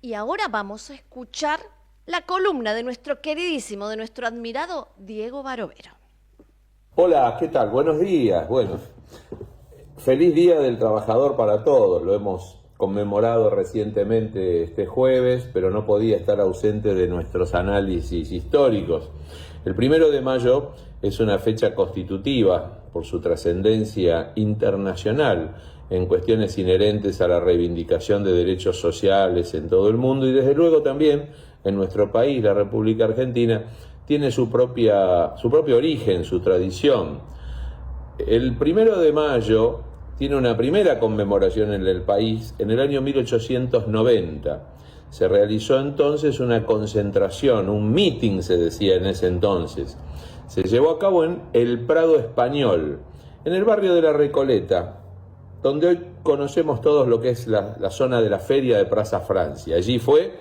Y ahora vamos a escuchar la columna de nuestro queridísimo, de nuestro admirado Diego Barovero. Hola, ¿qué tal? Buenos días. Bueno, feliz Día del Trabajador para todos. Lo hemos conmemorado recientemente este jueves, pero no podía estar ausente de nuestros análisis históricos. El 1 de mayo es una fecha constitutiva por su trascendencia internacional en cuestiones inherentes a la reivindicación de derechos sociales en todo el mundo y desde luego también en nuestro país, la República Argentina, tiene su propio origen, su tradición. El 1 de mayo tiene una primera conmemoración en el país en el año 1890. Se realizó entonces una concentración, un meeting se decía en ese entonces. Se llevó a cabo en el Prado Español, en el barrio de La Recoleta, donde hoy conocemos todos lo que es la zona de la Feria de Plaza Francia. Allí fue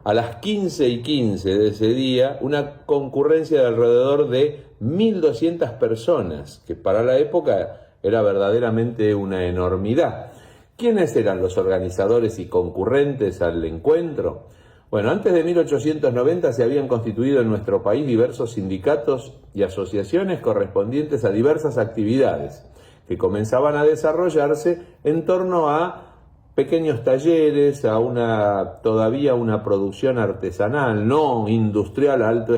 a las 15:15 de ese día una concurrencia de alrededor de 1.200 personas, que para la época era verdaderamente una enormidad. ¿Quiénes eran los organizadores y concurrentes al encuentro? Bueno, antes de 1890 se habían constituido en nuestro país diversos sindicatos y asociaciones correspondientes a diversas actividades que comenzaban a desarrollarse en torno a pequeños talleres, a todavía una producción artesanal, no industrial a alta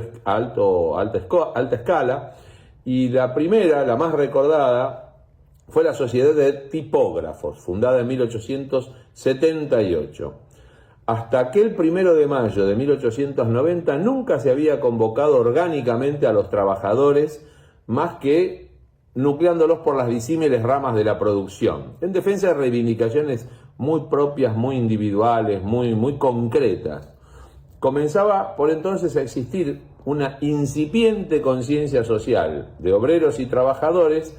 escala, y la primera, la más recordada, fue la Sociedad de Tipógrafos, fundada en 1878. Hasta aquel 1 de mayo de 1890 nunca se había convocado orgánicamente a los trabajadores más que nucleándolos por las disímiles ramas de la producción, en defensa de reivindicaciones muy propias, muy individuales, muy concretas. Comenzaba por entonces a existir una incipiente conciencia social de obreros y trabajadores.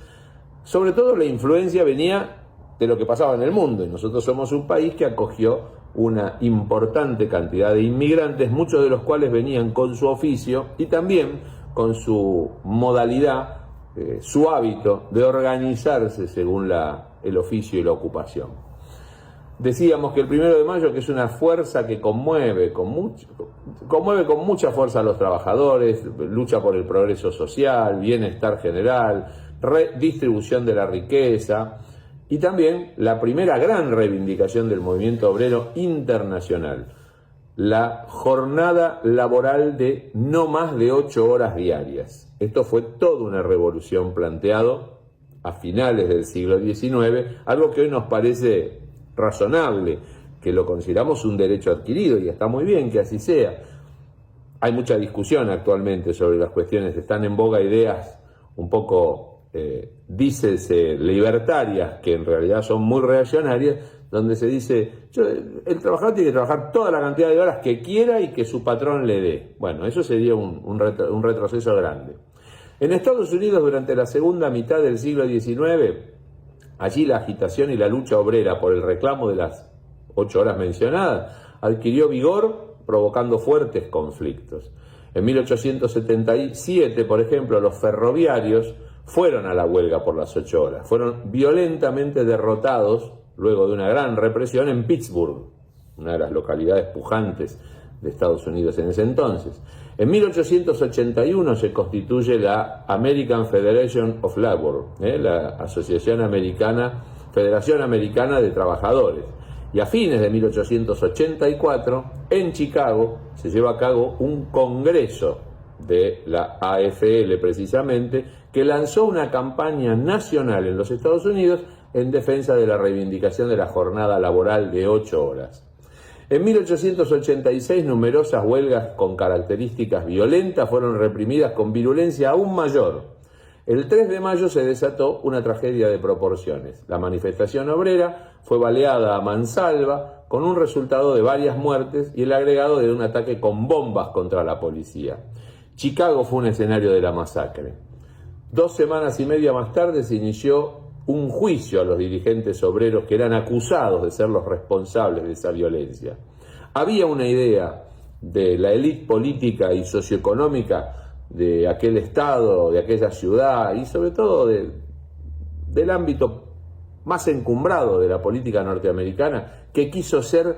Sobre todo la influencia venía de lo que pasaba en el mundo, y nosotros somos un país que acogió una importante cantidad de inmigrantes, muchos de los cuales venían con su oficio y también con su modalidad, su hábito de organizarse según el oficio y la ocupación. Decíamos que el 1 de mayo, que es una fuerza que conmueve con mucha fuerza a los trabajadores, lucha por el progreso social, bienestar general, redistribución de la riqueza, y también la primera gran reivindicación del movimiento obrero internacional, la jornada laboral de no más de 8 horas diarias. Esto fue toda una revolución planteado a finales del siglo XIX, algo que hoy nos parece razonable, que lo consideramos un derecho adquirido, y está muy bien que así sea. Hay mucha discusión actualmente sobre las cuestiones, están en boga ideas un poco, dícese, libertarias, que en realidad son muy reaccionarias, donde se dice, el trabajador tiene que trabajar toda la cantidad de horas que quiera y que su patrón le dé. Bueno, eso sería un retroceso grande. En Estados Unidos, durante la segunda mitad del siglo XIX, allí la agitación y la lucha obrera por el reclamo de las 8 horas mencionadas adquirió vigor, provocando fuertes conflictos. En 1877, por ejemplo, los ferroviarios fueron a la huelga por las 8 horas. Fueron violentamente derrotados luego de una gran represión en Pittsburgh, una de las localidades pujantes de Estados Unidos en ese entonces. En 1881 se constituye la American Federation of Labor, la Federación Americana de Trabajadores. Y a fines de 1884, en Chicago, se lleva a cabo un congreso de la AFL precisamente, que lanzó una campaña nacional en los Estados Unidos en defensa de la reivindicación de la jornada laboral de 8 horas. En 1886, numerosas huelgas con características violentas fueron reprimidas con virulencia aún mayor. El 3 de mayo se desató una tragedia de proporciones. La manifestación obrera fue baleada a mansalva, con un resultado de varias muertes y el agregado de un ataque con bombas contra la policía. Chicago fue un escenario de la masacre. 2 semanas y media más tarde se inició un juicio a los dirigentes obreros que eran acusados de ser los responsables de esa violencia. Había una idea de la élite política y socioeconómica de aquel estado, de aquella ciudad y sobre todo del ámbito más encumbrado de la política norteamericana, que quiso ser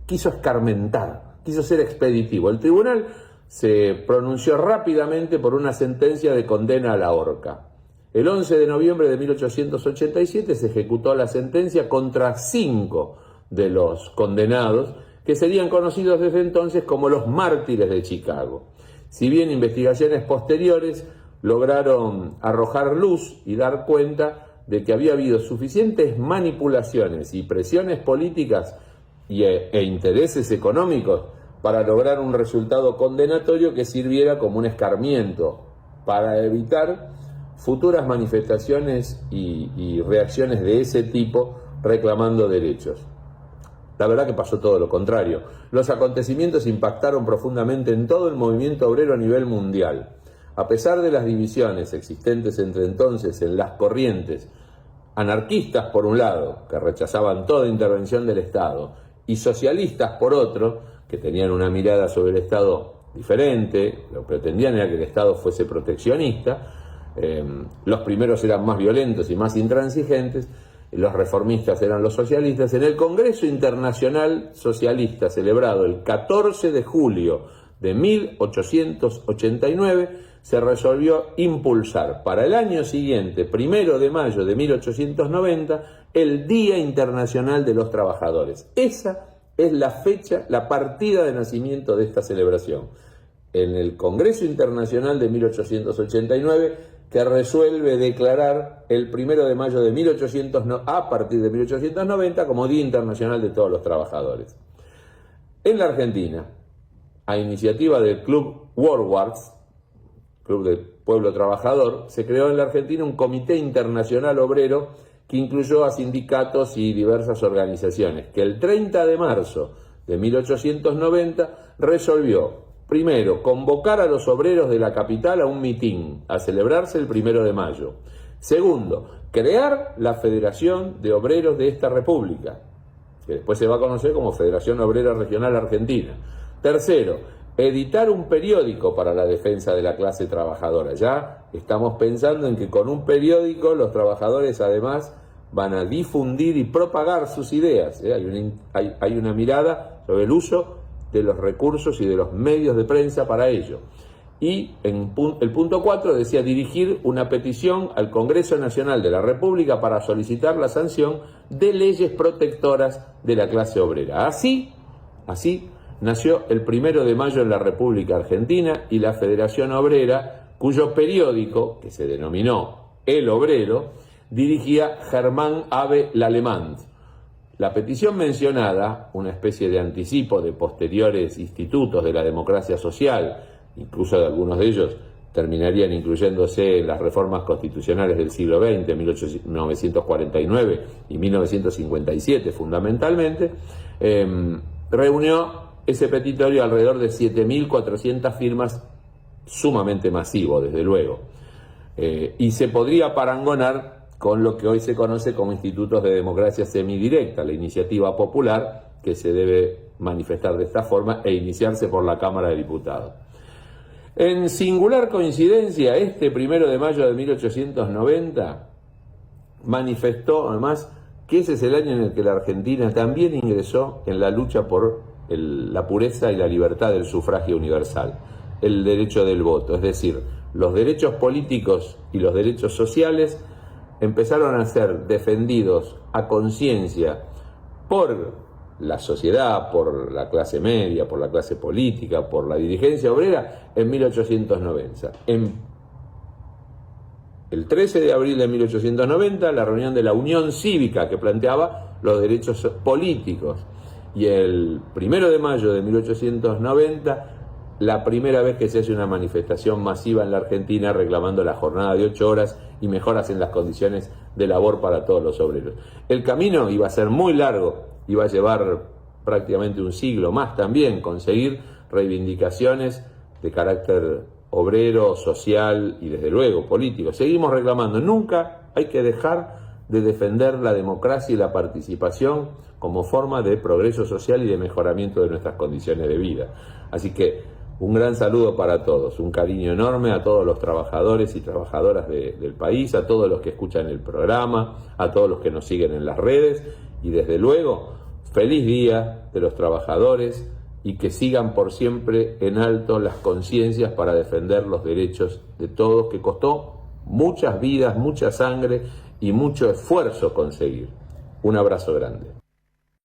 quiso escarmentar, quiso ser expeditivo. El tribunal se pronunció rápidamente por una sentencia de condena a la horca. El 11 de noviembre de 1887 se ejecutó la sentencia contra 5 de los condenados, que serían conocidos desde entonces como los mártires de Chicago. Si bien investigaciones posteriores lograron arrojar luz y dar cuenta de que había habido suficientes manipulaciones y presiones políticas e intereses económicos para lograr un resultado condenatorio que sirviera como un escarmiento para evitar futuras manifestaciones y reacciones de ese tipo reclamando derechos. La verdad que pasó todo lo contrario. Los acontecimientos impactaron profundamente en todo el movimiento obrero a nivel mundial. A pesar de las divisiones existentes entre entonces en las corrientes anarquistas por un lado, que rechazaban toda intervención del Estado, y socialistas por otro, que tenían una mirada sobre el Estado diferente, lo que pretendían era que el Estado fuese proteccionista, los primeros eran más violentos y más intransigentes, los reformistas eran los socialistas. En el Congreso Internacional Socialista, celebrado el 14 de julio de 1889, se resolvió impulsar para el año siguiente, 1 de mayo de 1890, el Día Internacional de los Trabajadores. Esa es la fecha, la partida de nacimiento de esta celebración. En el Congreso Internacional de 1889, que resuelve declarar el 1 de mayo de 1890, a partir de 1890, como Día Internacional de todos los Trabajadores. En la Argentina, a iniciativa del Club Workwards, Club del Pueblo Trabajador, se creó en la Argentina un Comité Internacional Obrero que incluyó a sindicatos y diversas organizaciones, que el 30 de marzo de 1890 resolvió, primero, convocar a los obreros de la capital a un mitin, a celebrarse el 1 de mayo. Segundo, crear la Federación de Obreros de esta República, que después se va a conocer como Federación Obrera Regional Argentina. Tercero, editar un periódico para la defensa de la clase trabajadora. Ya estamos pensando en que con un periódico los trabajadores además van a difundir y propagar sus ideas. Hay una mirada sobre el uso de los recursos y de los medios de prensa para ello. Y en el punto 4 decía dirigir una petición al Congreso Nacional de la República para solicitar la sanción de leyes protectoras de la clase obrera. Así nació el 1 de mayo en la República Argentina y la Federación Obrera, cuyo periódico, que se denominó El Obrero, dirigía Germán Abe Lalemant. La petición mencionada, una especie de anticipo de posteriores institutos de la democracia social, incluso de algunos de ellos terminarían incluyéndose en las reformas constitucionales del siglo XX, 1949 y 1957 fundamentalmente, reunió ese petitorio alrededor de 7.400 firmas, sumamente masivo, desde luego, y se podría parangonar con lo que hoy se conoce como institutos de democracia semidirecta, la iniciativa popular, que se debe manifestar de esta forma e iniciarse por la Cámara de Diputados. En singular coincidencia, este 1 de mayo de 1890 manifestó además que ese es el año en el que la Argentina también ingresó en la lucha por la pureza y la libertad del sufragio universal, el derecho del voto, es decir, los derechos políticos y los derechos sociales empezaron a ser defendidos a conciencia por la sociedad, por la clase media, por la clase política, por la dirigencia obrera en 1890. El 13 de abril de 1890, la reunión de la Unión Cívica que planteaba los derechos políticos, y el 1 de mayo de 1890, la primera vez que se hace una manifestación masiva en la Argentina reclamando la jornada de 8 horas y mejoras en las condiciones de labor para todos los obreros. El camino iba a ser muy largo, iba a llevar prácticamente un siglo más también, conseguir reivindicaciones de carácter obrero, social y desde luego político. Seguimos reclamando, nunca hay que dejar de defender la democracia y la participación como forma de progreso social y de mejoramiento de nuestras condiciones de vida. Así que un gran saludo para todos, un cariño enorme a todos los trabajadores y trabajadoras del país, a todos los que escuchan el programa, a todos los que nos siguen en las redes y desde luego Feliz Día de los Trabajadores y que sigan por siempre en alto las conciencias para defender los derechos de todos, que costó muchas vidas, mucha sangre y mucho esfuerzo conseguir. Un abrazo grande.